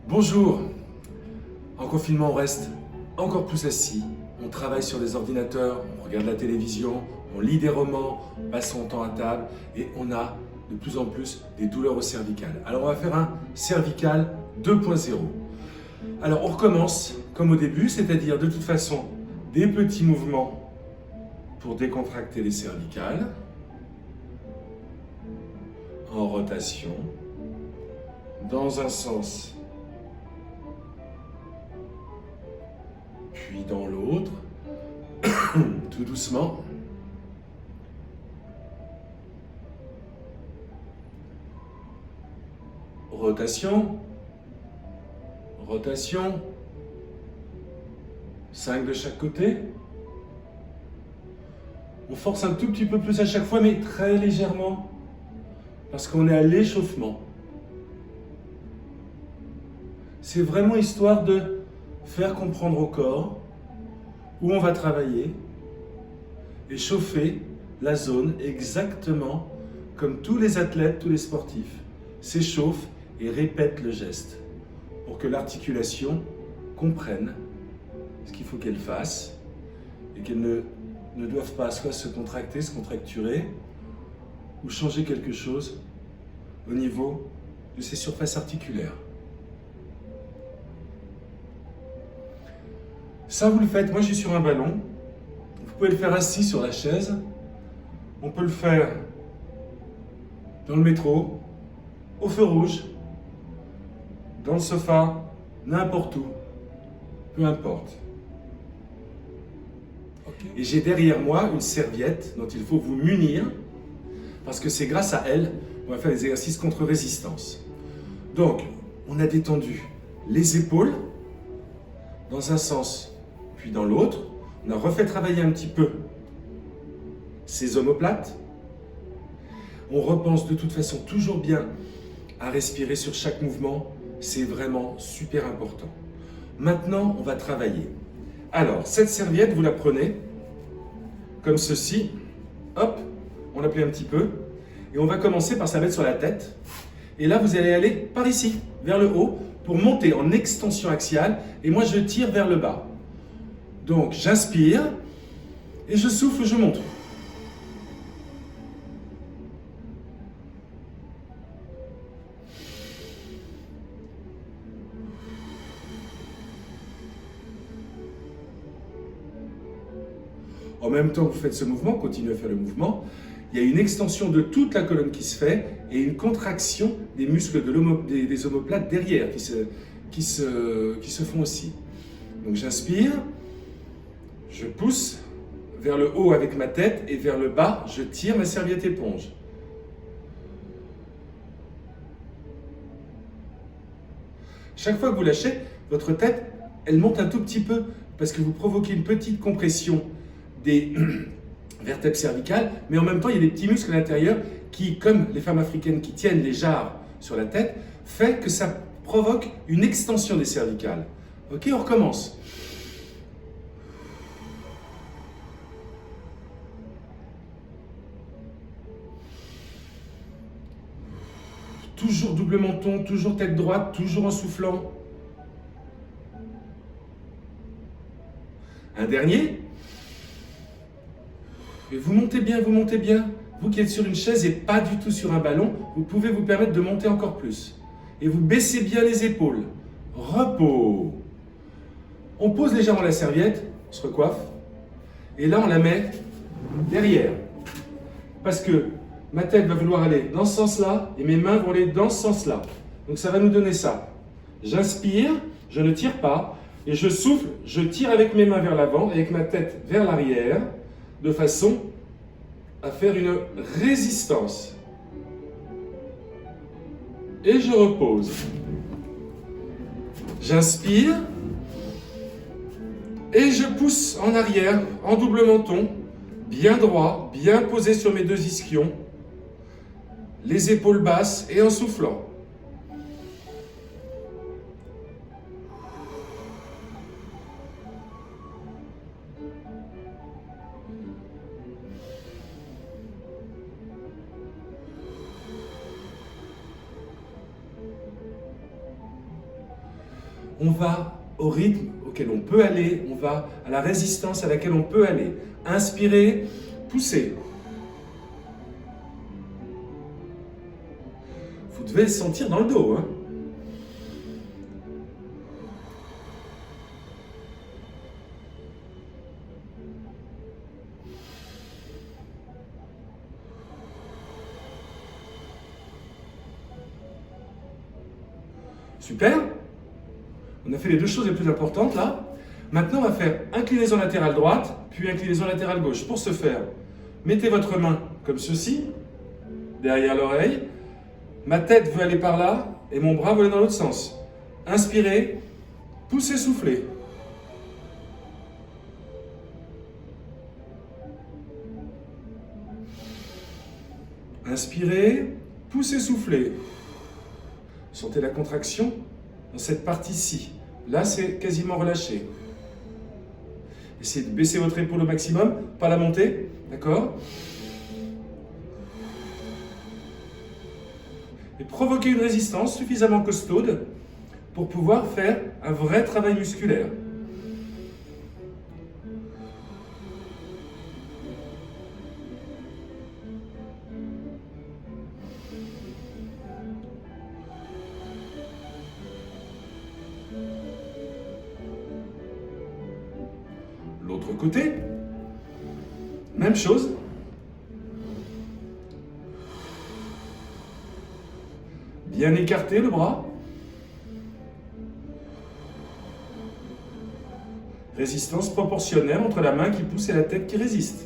Bonjour. En confinement, on reste encore plus assis. On travaille sur des ordinateurs, on regarde la télévision, on lit des romans, on passe son temps à table et on a de plus en plus des douleurs au cervical. Alors on va faire un cervical 2.0. Alors on recommence comme au début, c'est-à-dire de toute façon des petits mouvements pour décontracter les cervicales en rotation dans un sens puis dans l'autre, tout doucement. Rotation, rotation, 5 de chaque côté. On force un tout petit peu plus à chaque fois, mais très légèrement, parce qu'on est à l'échauffement. C'est vraiment histoire de faire comprendre au corps où on va travailler et chauffer la zone exactement comme tous les athlètes, tous les sportifs s'échauffent et répètent le geste pour que l'articulation comprenne ce qu'il faut qu'elle fasse et qu'elle ne doive pas soit se contracter, se contracturer ou changer quelque chose au niveau de ses surfaces articulaires. Ça, vous le faites. Moi, je suis sur un ballon. Vous pouvez le faire assis sur la chaise. On peut le faire dans le métro, au feu rouge, dans le sofa, n'importe où. Peu importe. Et j'ai derrière moi une serviette dont il faut vous munir parce que c'est grâce à elle qu'on va faire des exercices contre résistance. Donc, on a détendu les épaules dans un sens puis dans l'autre. On a refait travailler un petit peu ces omoplates. On repense de toute façon toujours bien à respirer sur chaque mouvement. C'est vraiment super important. Maintenant, on va travailler. Alors, cette serviette, vous la prenez comme ceci. Hop, on la plie un petit peu. Et on va commencer par se la mettre sur la tête. Et là, vous allez aller par ici, vers le haut, pour monter en extension axiale. Et moi, je tire vers le bas. Donc, j'inspire et je souffle, je monte. En même temps que vous faites ce mouvement, continuez à faire le mouvement, il y a une extension de toute la colonne qui se fait et une contraction des muscles des omoplates derrière qui se font aussi. Donc j'inspire, je pousse vers le haut avec ma tête et vers le bas, je tire ma serviette éponge. Chaque fois que vous lâchez, votre tête, elle monte un tout petit peu parce que vous provoquez une petite compression des vertèbres cervicales, mais en même temps, il y a des petits muscles à l'intérieur qui, comme les femmes africaines qui tiennent les jarres sur la tête, fait que ça provoque une extension des cervicales. Ok, on recommence. Toujours double menton, toujours tête droite, toujours en soufflant. Un dernier. Et vous montez bien, vous montez bien. Vous qui êtes sur une chaise et pas du tout sur un ballon, vous pouvez vous permettre de monter encore plus. Et vous baissez bien les épaules. Repos. On pose légèrement la serviette, on se recoiffe. Et là, on la met derrière. Parce que ma tête va vouloir aller dans ce sens-là et mes mains vont aller dans ce sens-là. Donc ça va nous donner ça. J'inspire, je ne tire pas. Et je souffle, je tire avec mes mains vers l'avant et avec ma tête vers l'arrière, de façon à faire une résistance. Et je repose. J'inspire et je pousse en arrière, en double menton, bien droit, bien posé sur mes deux ischions, les épaules basses et en soufflant. on va au rythme auquel on peut aller, on va à la résistance à laquelle on peut aller. Inspirez, poussez. Vous devez le sentir dans le dos, hein. Super. On a fait les deux choses les plus importantes là. Maintenant, on va faire inclinaison latérale droite, puis inclinaison latérale gauche. Pour ce faire, mettez votre main comme ceci, derrière l'oreille. Ma tête veut aller par là et mon bras veut aller dans l'autre sens. Inspirez, poussez, soufflez. Inspirez, poussez, soufflez. Sentez la contraction dans cette partie-ci. Là, c'est quasiment relâché. Essayez de baisser votre épaule au maximum, pas la monter, d'accord? Et provoquez une résistance suffisamment costaude pour pouvoir faire un vrai travail musculaire. L'autre côté, même chose. Bien écarter le bras. Résistance proportionnelle entre la main qui pousse et la tête qui résiste.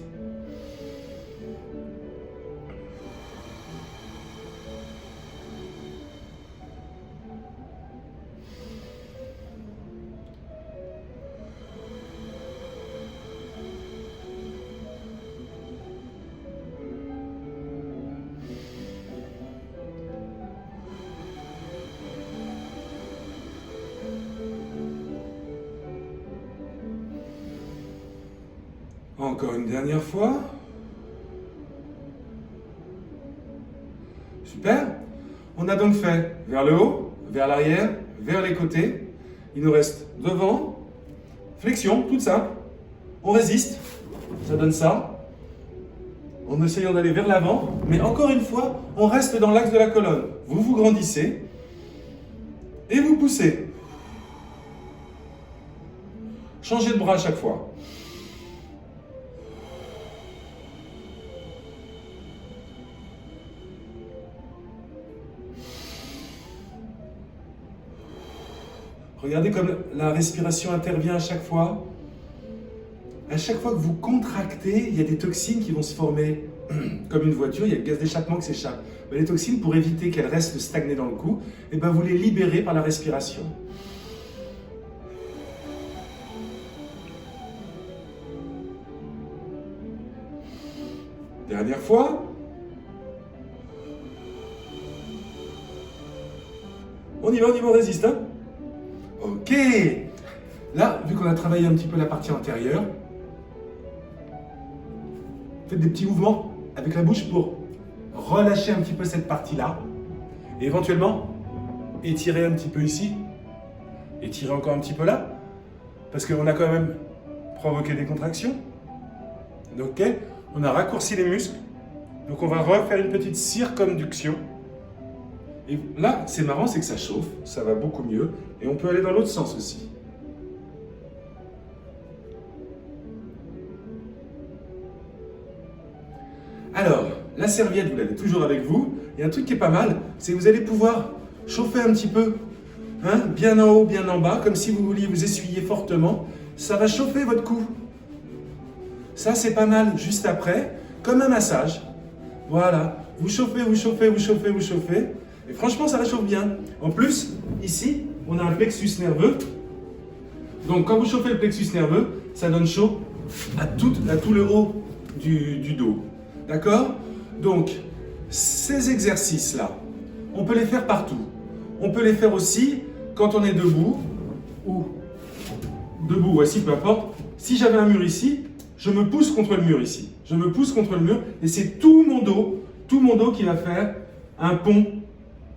Encore une dernière fois. Super. On a donc fait vers le haut, vers l'arrière, vers les côtés. Il nous reste devant. Flexion, toute simple. On résiste. Ça donne ça. En essayant d'aller vers l'avant. Mais encore une fois, on reste dans l'axe de la colonne. Vous vous grandissez. Et vous poussez. Changez de bras à chaque fois. Regardez comme la respiration intervient à chaque fois. À chaque fois que vous contractez, il y a des toxines qui vont se former. Comme une voiture, il y a le gaz d'échappement qui s'échappe. Les toxines, pour éviter qu'elles restent stagnées dans le cou, et ben vous les libérez par la respiration. Dernière fois. On y va, on résiste, hein? Ok. Là, vu qu'on a travaillé un petit peu la partie antérieure, faites des petits mouvements avec la bouche pour relâcher un petit peu cette partie-là. Et éventuellement, étirez un petit peu ici. Étirez encore un petit peu là. Parce qu'on a quand même provoqué des contractions. Ok. On a raccourci les muscles. Donc on va refaire une petite circonduction. Et là, c'est marrant, c'est que ça chauffe, ça va beaucoup mieux. Et on peut aller dans l'autre sens aussi. Alors, la serviette, vous l'avez toujours avec vous. Il y a un truc qui est pas mal, c'est que vous allez pouvoir chauffer un petit peu, hein, bien en haut, bien en bas, comme si vous vouliez vous essuyer fortement. Ça va chauffer votre cou. Ça, c'est pas mal, juste après, comme un massage. Voilà, vous chauffez, vous chauffez, vous chauffez, vous chauffez. Et franchement, ça réchauffe bien. En plus, ici, on a un plexus nerveux. Donc, quand vous chauffez le plexus nerveux, ça donne chaud à tout le haut du dos. D'accord? Donc, ces exercices-là, on peut les faire partout. On peut les faire aussi quand on est debout ou assis, peu importe. Si j'avais un mur ici, je me pousse contre le mur ici. Je me pousse contre le mur et c'est tout mon dos qui va faire un pont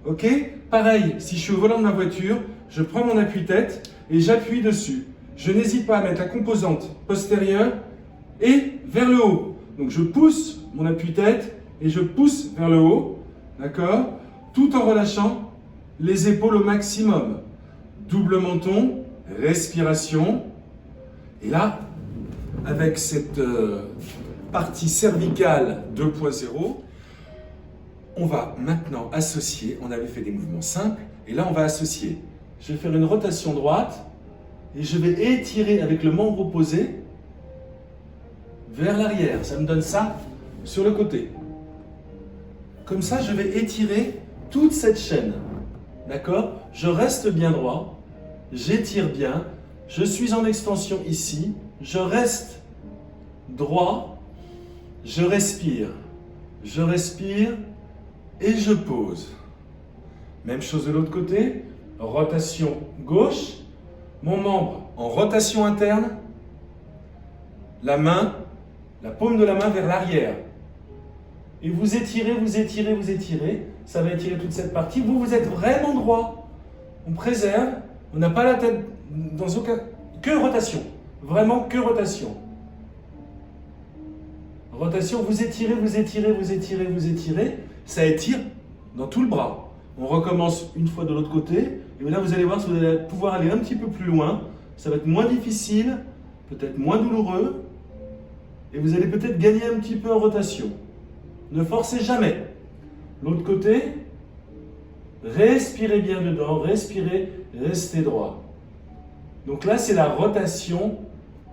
Ok? Pareil, si je suis au volant de ma voiture, je prends mon appuie-tête et j'appuie dessus. Je n'hésite pas à mettre la composante postérieure et vers le haut. Donc je pousse mon appuie-tête et je pousse vers le haut, d'accord? Tout en relâchant les épaules au maximum. Double menton, respiration. Et là, avec cette partie cervicale 2.0, on va maintenant associer, on avait fait des mouvements simples, et là on va associer. Je vais faire une rotation droite, et je vais étirer avec le membre opposé vers l'arrière. Ça me donne ça sur le côté. Comme ça, je vais étirer toute cette chaîne. D'accord? Je reste bien droit, j'étire bien, je suis en extension ici, je reste droit, je respire et je pose. Même chose de l'autre côté, rotation gauche, mon membre en rotation interne, la main, la paume de la main vers l'arrière. Et vous étirez, ça va étirer toute cette partie. Vous êtes vraiment droit. On préserve, on n'a pas la tête dans aucun... Que rotation, vraiment que rotation. Rotation, vous étirez, ça étire dans tout le bras. On recommence une fois de l'autre côté, et là vous allez voir si vous allez pouvoir aller un petit peu plus loin. Ça va être moins difficile, peut-être moins douloureux, et vous allez peut-être gagner un petit peu en rotation. Ne forcez jamais. L'autre côté, respirez bien dedans, respirez, restez droit. Donc là, c'est la rotation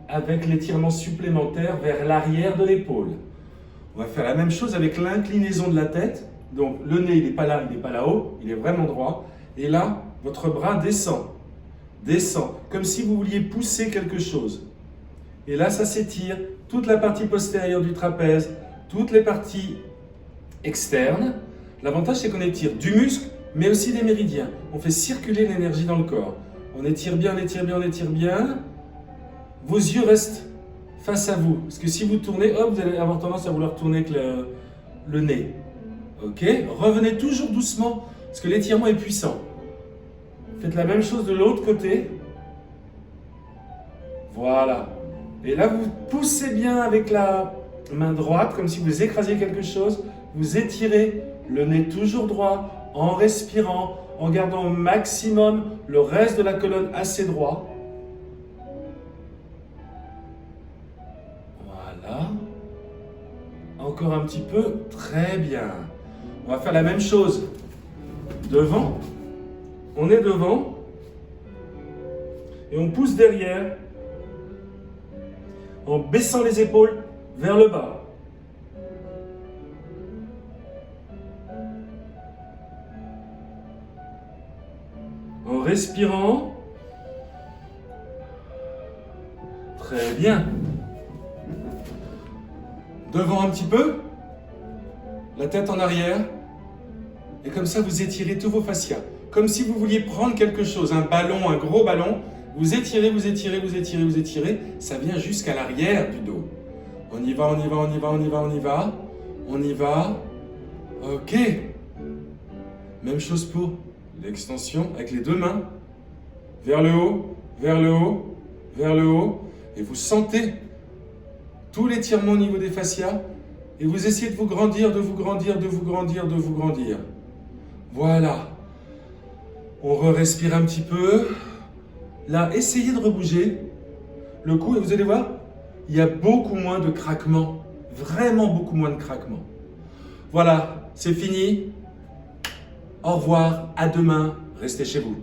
avec l'étirement supplémentaire vers l'arrière de l'épaule. On va faire la même chose avec l'inclinaison de la tête. Donc le nez, il n'est pas là, il n'est pas là-haut, il est vraiment droit. Et là, votre bras descend, comme si vous vouliez pousser quelque chose. Et là, ça s'étire, toute la partie postérieure du trapèze, toutes les parties externes. L'avantage, c'est qu'on étire du muscle, mais aussi des méridiens. On fait circuler l'énergie dans le corps. On étire bien. Vos yeux restent face à vous. Parce que si vous tournez, hop, vous allez avoir tendance à vouloir tourner avec le nez. Ok? Revenez toujours doucement, parce que l'étirement est puissant. Faites la même chose de l'autre côté. Voilà. Et là, vous poussez bien avec la main droite, comme si vous écrasiez quelque chose. Vous étirez le nez toujours droit, en respirant, en gardant au maximum le reste de la colonne assez droit. Voilà. Encore un petit peu. Très bien. On va faire la même chose. Devant. On est devant. Et on pousse derrière. En baissant les épaules vers le bas. En respirant. Très bien. Devant un petit peu. La tête en arrière. Et comme ça, vous étirez tous vos fascias. Comme si vous vouliez prendre quelque chose, un ballon, un gros ballon. Vous étirez. Ça vient jusqu'à l'arrière du dos. On y va. Ok. Même chose pour l'extension avec les deux mains. Vers le haut. Et vous sentez tout l'étirement au niveau des fascias. Et vous essayez de vous grandir. Voilà. On respire un petit peu. Là, essayez de rebouger le cou et vous allez voir, il y a beaucoup moins de craquements. Vraiment beaucoup moins de craquements. Voilà, c'est fini. Au revoir, à demain. Restez chez vous.